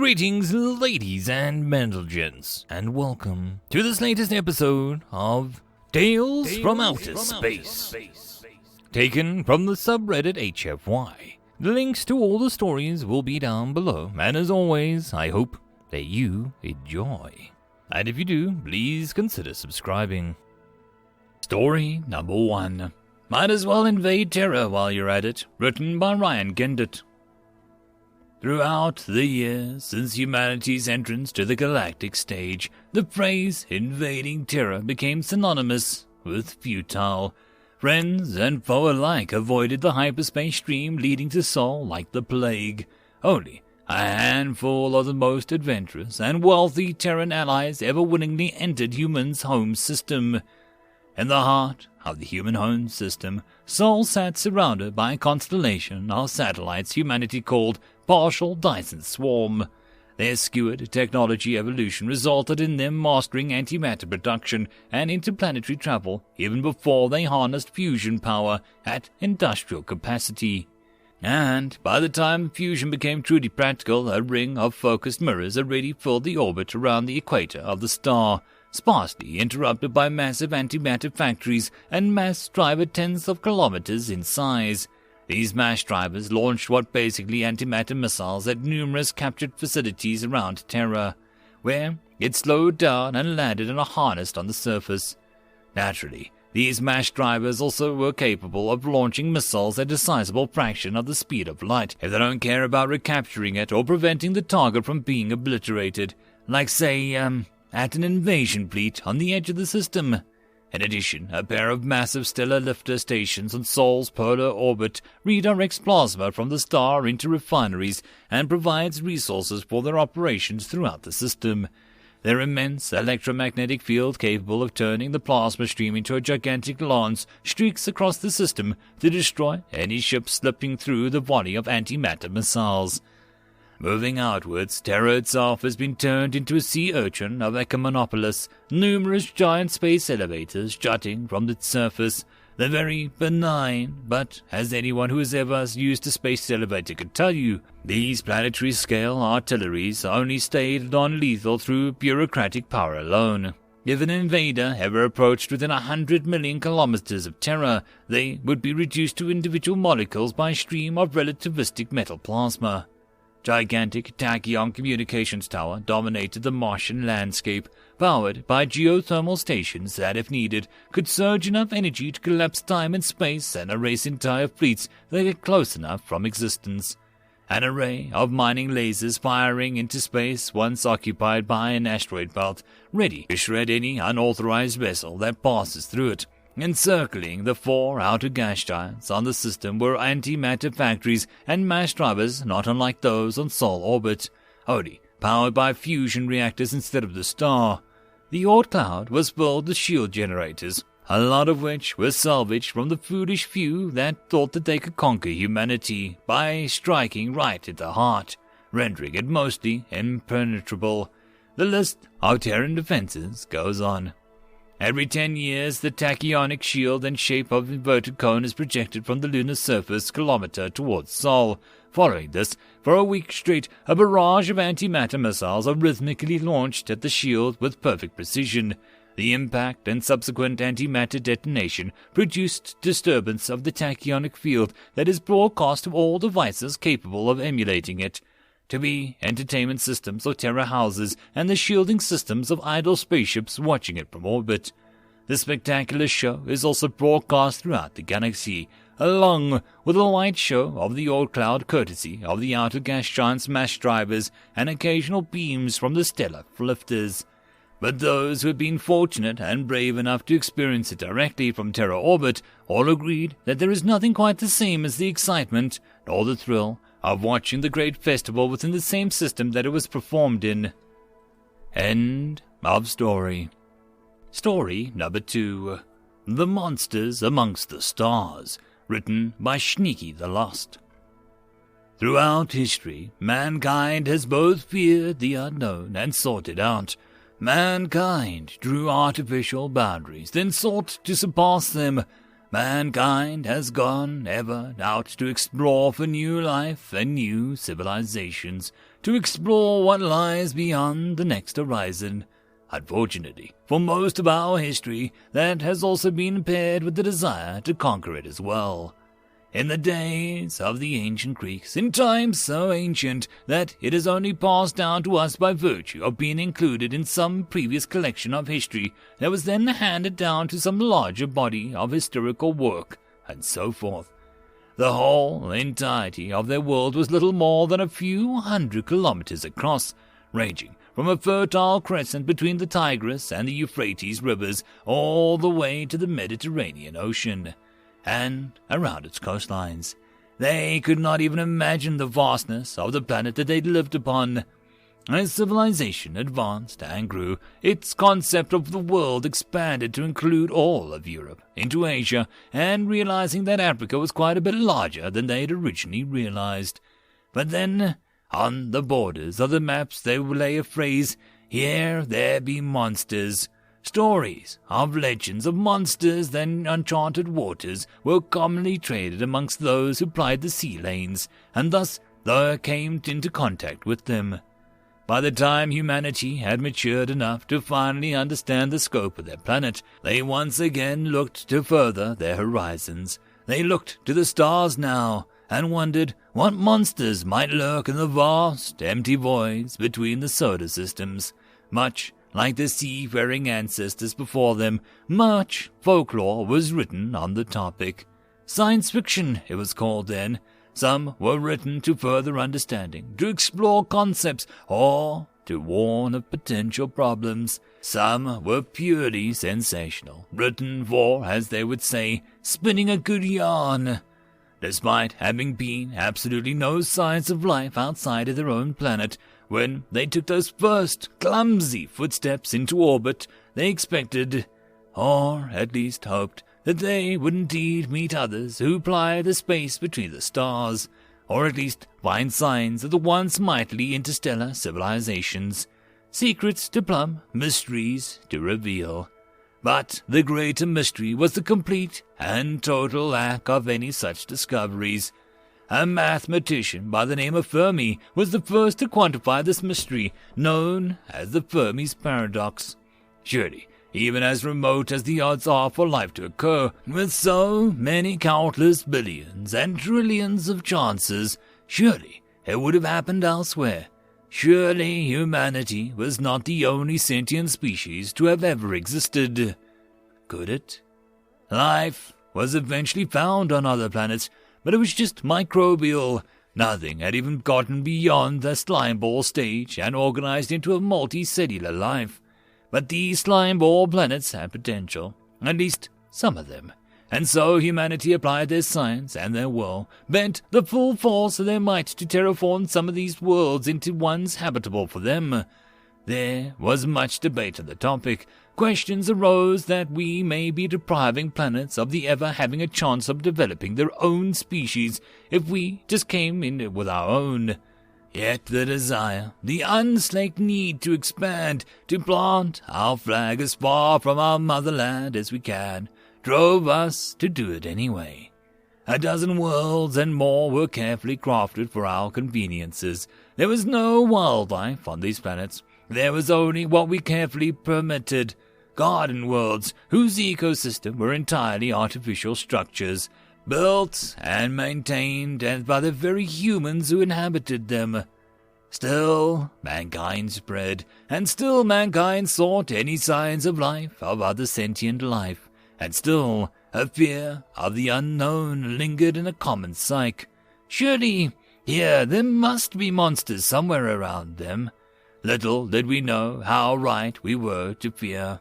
Greetings, ladies and gents, and welcome to this latest episode of Tales from Outer Space, taken from the subreddit HFY. The links to all the stories will be down below, and as always, I hope that you enjoy. And if you do, please consider subscribing. Story number 1. Might as well invade Terra while you're at it, written by Ryan Gendert. Throughout the years since humanity's entrance to the galactic stage, the phrase invading Terra became synonymous with futile. Friends and foe alike avoided the hyperspace stream leading to Sol like the plague. Only a handful of the most adventurous and wealthy Terran allies ever willingly entered humans' home system. In the heart of the human home system, Sol sat surrounded by a constellation of satellites humanity called Partial Dyson Swarm. Their skewered technology evolution resulted in them mastering antimatter production and interplanetary travel even before they harnessed fusion power at industrial capacity. And by the time fusion became truly practical, a ring of focused mirrors already filled the orbit around the equator of the star, sparsely interrupted by massive antimatter factories and mass driver tens of kilometers in size. These mass drivers launched what basically antimatter missiles at numerous captured facilities around Terra, where it slowed down and landed in a harness on the surface. Naturally, these mass drivers also were capable of launching missiles at a sizable fraction of the speed of light if they don't care about recapturing it or preventing the target from being obliterated, like say, at an invasion fleet on the edge of the system. In addition, a pair of massive stellar lifter stations on Sol's polar orbit redirects plasma from the star into refineries and provides resources for their operations throughout the system. Their immense electromagnetic field capable of turning the plasma stream into a gigantic lance streaks across the system to destroy any ship slipping through the volley of antimatter missiles. Moving outwards, Terra itself has been turned into a sea urchin of Ecomonopolis, numerous giant space elevators jutting from its surface. They're very benign, but as anyone who has ever used a space elevator could tell you, these planetary-scale artilleries only stayed non-lethal through bureaucratic power alone. If an invader ever approached within 100 million kilometers of Terra, they would be reduced to individual molecules by a stream of relativistic metal plasma. Gigantic tachyon communications tower dominated the Martian landscape, powered by geothermal stations that, if needed, could surge enough energy to collapse time and space and erase entire fleets that get close enough from existence. An array of mining lasers firing into space once occupied by an asteroid belt, ready to shred any unauthorized vessel that passes through it. Encircling the 4 outer gas giants on the system were antimatter factories and mass drivers not unlike those on Sol orbit, only powered by fusion reactors instead of the star. The Oort cloud was filled with shield generators, a lot of which were salvaged from the foolish few that thought that they could conquer humanity by striking right at the heart, rendering it mostly impenetrable. The list of Terran defenses goes on. Every 10 years, the tachyonic shield and shape of inverted cone is projected from the lunar surface kilometer towards Sol. Following this, for a week straight, a barrage of antimatter missiles are rhythmically launched at the shield with perfect precision. The impact and subsequent antimatter detonation produced disturbance of the tachyonic field that is broadcast to all devices capable of emulating it. To be entertainment systems or Terra houses and the shielding systems of idle spaceships watching it from orbit. The spectacular show is also broadcast throughout the galaxy, along with a light show of the Oort cloud courtesy of the outer gas giants' mass drivers and occasional beams from the stellar lifters. But those who have been fortunate and brave enough to experience it directly from Terra orbit all agreed that there is nothing quite the same as the excitement nor the thrill of watching the great festival within the same system that it was performed in. End of story. Story number 2. The Monsters Amongst the Stars, written by ShneekeyTheLost. Throughout history, mankind has both feared the unknown and sought it out. Mankind drew artificial boundaries, then sought to surpass them. Mankind has gone ever out to explore for new life and new civilizations, to explore what lies beyond the next horizon. Unfortunately, for most of our history, that has also been paired with the desire to conquer it as well. In the days of the ancient Greeks, in times so ancient that it is only passed down to us by virtue of being included in some previous collection of history that was then handed down to some larger body of historical work, and so forth. The whole entirety of their world was little more than a few hundred kilometers across, ranging from a fertile crescent between the Tigris and the Euphrates rivers all the way to the Mediterranean Ocean, and around its coastlines. They could not even imagine the vastness of the planet that they lived upon. As civilization advanced and grew, its concept of the world expanded to include all of Europe, into Asia, and realizing that Africa was quite a bit larger than they had originally realized. But then, on the borders of the maps there lay a phrase, "Here there be monsters." Stories of legends of monsters and uncharted waters were commonly traded amongst those who plied the sea lanes, and thus they came into contact with them. By the time humanity had matured enough to finally understand the scope of their planet, they once again looked to further their horizons. They looked to the stars now, and wondered what monsters might lurk in the vast, empty voids between the solar systems. Much like the seafaring ancestors before them, much folklore was written on the topic. Science fiction, it was called then. Some were written to further understanding, to explore concepts, or to warn of potential problems. Some were purely sensational, written for, as they would say, spinning a good yarn. Despite having been absolutely no signs of life outside of their own planet, when they took those first clumsy footsteps into orbit, they expected, or at least hoped, that they would indeed meet others who ply the space between the stars, or at least find signs of the once mightily interstellar civilizations, secrets to plumb, mysteries to reveal. But the greater mystery was the complete and total lack of any such discoveries. A mathematician by the name of Fermi was the first to quantify this mystery, known as the Fermi's paradox. Surely, even as remote as the odds are for life to occur, with so many countless billions and trillions of chances, surely it would have happened elsewhere. Surely humanity was not the only sentient species to have ever existed. Could it? Life was eventually found on other planets, but it was just microbial. Nothing had even gotten beyond the slime ball stage and organized into a multicellular life. But these slime ball planets had potential, at least some of them. And so humanity applied their science and their will, bent the full force of their might to terraform some of these worlds into ones habitable for them. There was much debate on the topic. Questions arose that we may be depriving planets of the ever having a chance of developing their own species if we just came in with our own. Yet the desire, the unslaked need to expand, to plant our flag as far from our motherland as we can, drove us to do it anyway. A dozen worlds and more were carefully crafted for our conveniences. There was no wildlife on these planets. There was only what we carefully permitted, garden worlds whose ecosystem were entirely artificial structures, built and maintained by the very humans who inhabited them. Still, mankind spread, and still mankind sought any signs of life, of other sentient life, and still a fear of the unknown lingered in a common psyche. Surely, here there must be monsters somewhere around them. Little did we know how right we were to fear.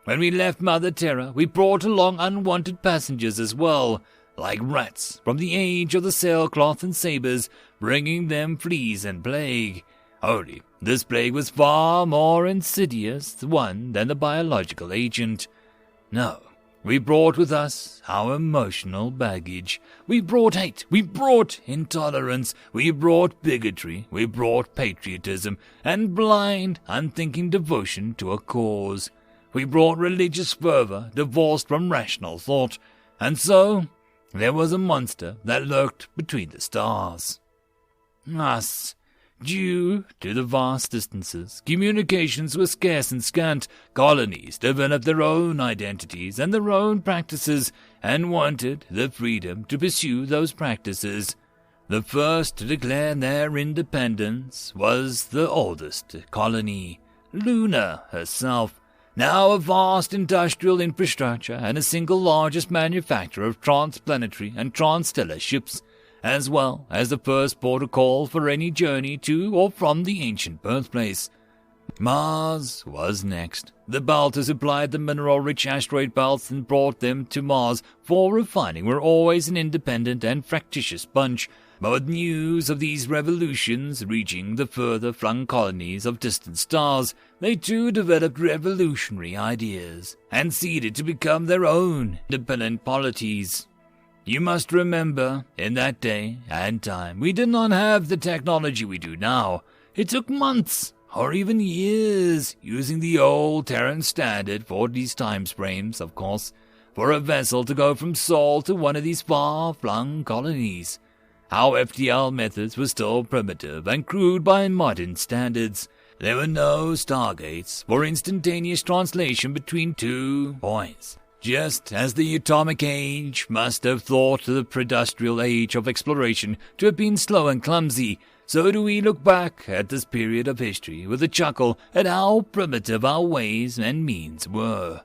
When we left Mother Terra, we brought along unwanted passengers as well, like rats from the age of the sailcloth and sabres, bringing them fleas and plague. Only this plague was far more insidious one than the biological agent. No, we brought with us our emotional baggage. We brought hate, we brought intolerance, we brought bigotry, we brought patriotism, and blind, unthinking devotion to a cause. We brought religious fervor divorced from rational thought, and so there was a monster that lurked between the stars. Us, Due to the vast distances, communications were scarce and scant. Colonies developed their own identities and their own practices, and wanted the freedom to pursue those practices. The first to declare their independence was the oldest colony, Luna herself, now a vast industrial infrastructure and a single largest manufacturer of transplanetary and transstellar ships, as well as the first port of call for any journey to or from the ancient birthplace. Mars was next. The belt who supplied the mineral-rich asteroid belts and brought them to Mars for refining were always an independent and fractious bunch, but with news of these revolutions reaching the further-flung colonies of distant stars, they too developed revolutionary ideas and seeded to become their own independent polities. You must remember, in that day and time, we did not have the technology we do now. It took months, or even years, using the old Terran standard for these time frames, of course, for a vessel to go from Sol to one of these far-flung colonies. Our FTL methods were still primitive and crude by modern standards. There were no stargates for instantaneous translation between 2 points. Just as the atomic age must have thought the pre-industrial age of exploration to have been slow and clumsy, so do we look back at this period of history with a chuckle at how primitive our ways and means were.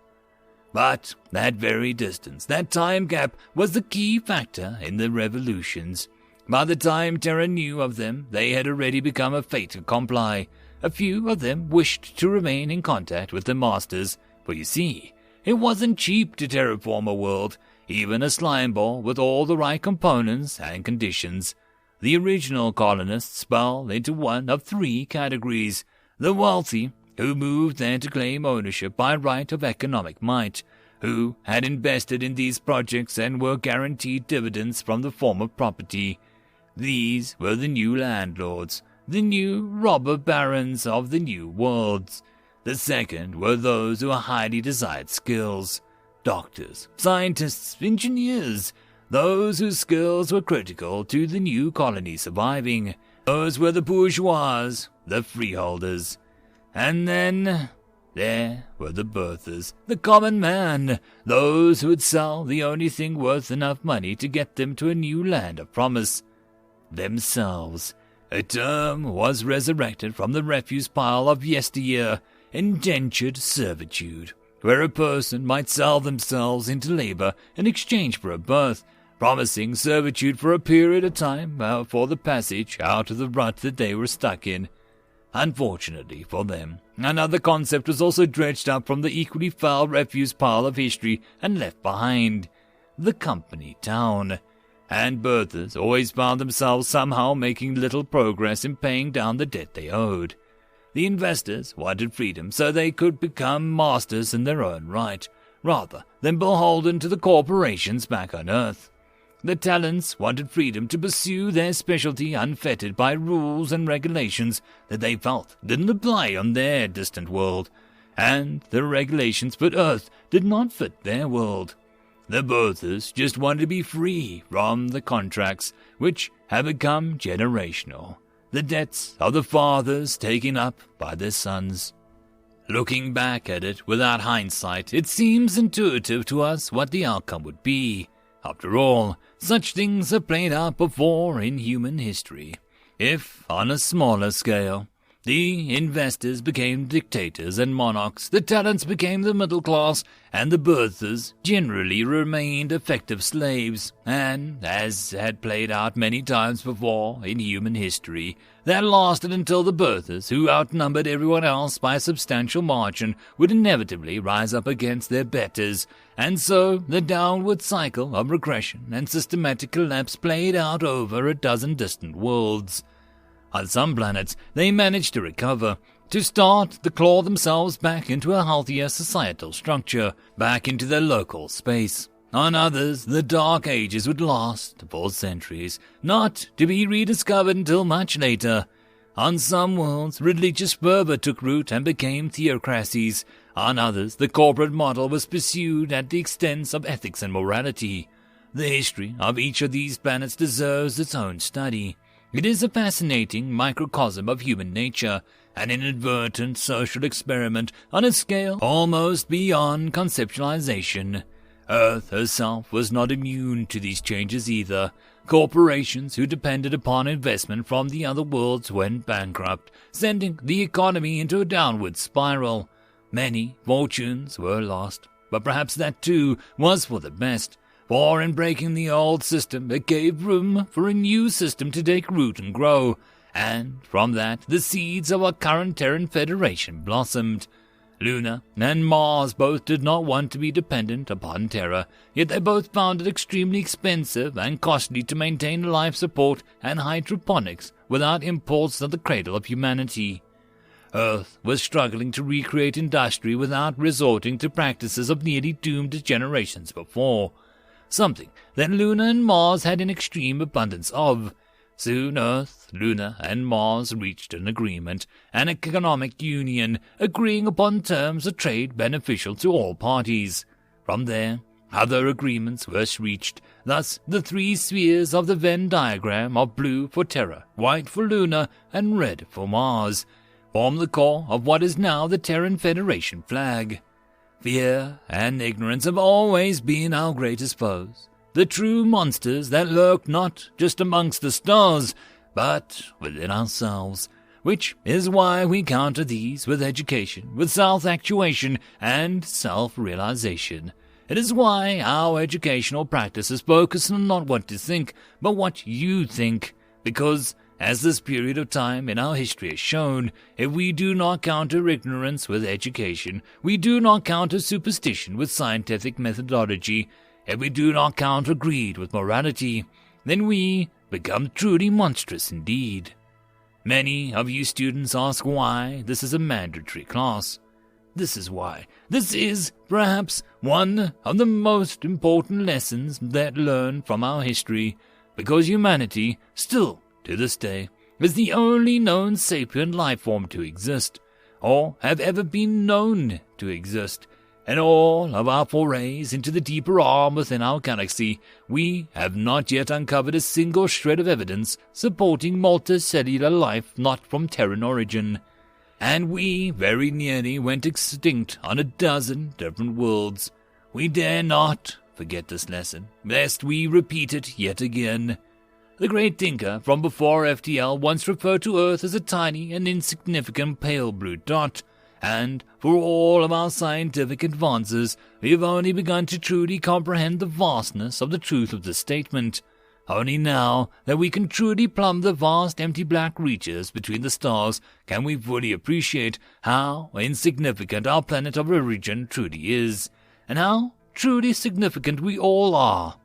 But that very distance, that time gap, was the key factor in the revolutions. By the time Terra knew of them, they had already become a fait accompli. A few of them wished to remain in contact with their masters, for you see, it wasn't cheap to terraform a world, even a slime ball with all the right components and conditions. The original colonists fell into one of 3 categories: the wealthy, who moved there to claim ownership by right of economic might, who had invested in these projects and were guaranteed dividends from the former property. These were the new landlords, the new robber barons of the new worlds. The second were those who highly desired skills: doctors, scientists, engineers, those whose skills were critical to the new colony surviving. Those were the bourgeois, the freeholders. And then there were the birthers, the common man, those who would sell the only thing worth enough money to get them to a new land of promise: themselves. A term was resurrected from the refuse pile of yesteryear: indentured servitude, where a person might sell themselves into labor in exchange for a birth, promising servitude for a period of time for the passage out of the rut that they were stuck in. Unfortunately for them, another concept was also dredged up from the equally foul refuse pile of history and left behind: the company town. And birthers always found themselves somehow making little progress in paying down the debt they owed. The investors wanted freedom so they could become masters in their own right, rather than beholden to the corporations back on Earth. The talents wanted freedom to pursue their specialty unfettered by rules and regulations that they felt didn't apply on their distant world, and the regulations for Earth did not fit their world. The birthers just wanted to be free from the contracts, which have become generational, the debts of the fathers taken up by their sons. Looking back at it without hindsight, it seems intuitive to us what the outcome would be. After all, such things have played out before in human history, if on a smaller scale. The investors became dictators and monarchs, the talents became the middle class, and the birthers generally remained effective slaves. And, as had played out many times before in human history, that lasted until the birthers, who outnumbered everyone else by a substantial margin, would inevitably rise up against their betters, and so the downward cycle of regression and systematic collapse played out over a dozen distant worlds. On some planets, they managed to recover, to start to claw themselves back into a healthier societal structure, back into their local space. On others, the Dark Ages would last for centuries, not to be rediscovered until much later. On some worlds, religious fervor took root and became theocracies. On others, the corporate model was pursued at the expense of ethics and morality. The history of each of these planets deserves its own study. It is a fascinating microcosm of human nature, an inadvertent social experiment on a scale almost beyond conceptualization. Earth herself was not immune to these changes either. Corporations who depended upon investment from the other worlds went bankrupt, sending the economy into a downward spiral. Many fortunes were lost, but perhaps that too was for the best, for in breaking the old system it gave room for a new system to take root and grow, and from that the seeds of our current Terran Federation blossomed. Luna and Mars both did not want to be dependent upon Terra, yet they both found it extremely expensive and costly to maintain life support and hydroponics without imports of the cradle of humanity. Earth was struggling to recreate industry without resorting to practices of nearly doomed generations before, something that Luna and Mars had an extreme abundance of. Soon Earth, Luna, and Mars reached an agreement, an economic union, agreeing upon terms of trade beneficial to all parties. From there, other agreements were reached. Thus, the three spheres of the Venn diagram of blue for Terra, white for Luna, and red for Mars form the core of what is now the Terran Federation flag. Fear and ignorance have always been our greatest foes. The true monsters that lurk not just amongst the stars, but within ourselves, which is why we counter these with education, with self-actuation, and self-realization. It is why our educational practices focus on not what to think, but what you think, because, as this period of time in our history has shown, if we do not counter ignorance with education, we do not counter superstition with scientific methodology, if we do not counter greed with morality, then we become truly monstrous indeed. Many of you students ask why this is a mandatory class. This is why. This is, perhaps, one of the most important lessons that learn from our history, because humanity, still to this day, is the only known sapient life form to exist, or have ever been known to exist. In all of our forays into the deeper arm within our galaxy, we have not yet uncovered a single shred of evidence supporting multicellular life not from Terran origin. And we very nearly went extinct on a dozen different worlds. We dare not forget this lesson, lest we repeat it yet again. The great thinker from before FTL once referred to Earth as a tiny and insignificant pale blue dot, and for all of our scientific advances, we have only begun to truly comprehend the vastness of the truth of this statement. Only now that we can truly plumb the vast empty black reaches between the stars can we fully appreciate how insignificant our planet of origin truly is, and how truly significant we all are.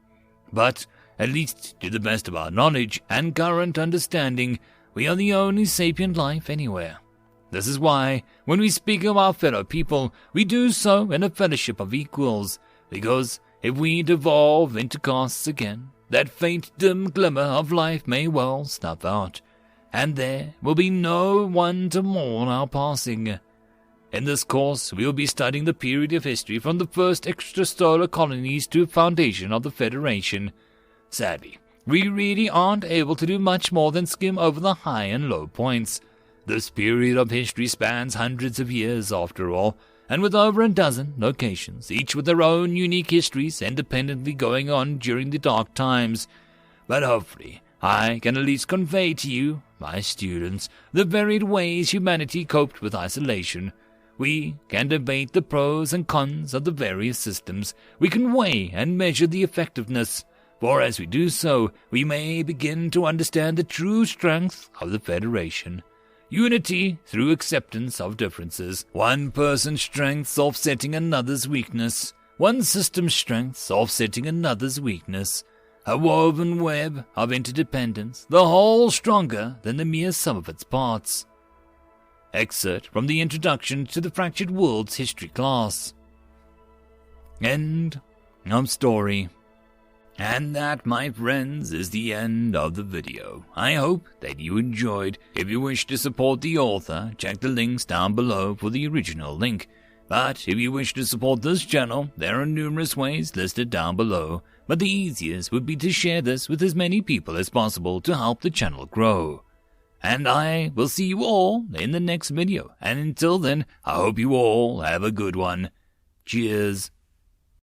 But, at least to the best of our knowledge and current understanding, we are the only sapient life anywhere. This is why, when we speak of our fellow people, we do so in a fellowship of equals, because if we devolve into castes again, that faint dim glimmer of life may well snuff out, and there will be no one to mourn our passing. In this course, we will be studying the period of history from the first extrasolar colonies to the foundation of the Federation. Sadly, we really aren't able to do much more than skim over the high and low points. This period of history spans hundreds of years, after all, and with over a dozen locations, each with their own unique histories independently going on during the dark times. But hopefully, I can at least convey to you, my students, the varied ways humanity coped with isolation. We can debate the pros and cons of the various systems. We can weigh and measure the effectiveness, for as we do so, we may begin to understand the true strength of the Federation. Unity through acceptance of differences, one person's strengths offsetting another's weakness, one system's strengths offsetting another's weakness, a woven web of interdependence, the whole stronger than the mere sum of its parts. Excerpt from the Introduction to the Fractured Worlds History class. End of story. And that, my friends, is the end of the video. I hope that you enjoyed. If you wish to support the author, check the links down below for the original link. But if you wish to support this channel, there are numerous ways listed down below, but the easiest would be to share this with as many people as possible to help the channel grow. And I will see you all in the next video, and until then, I hope you all have a good one. Cheers.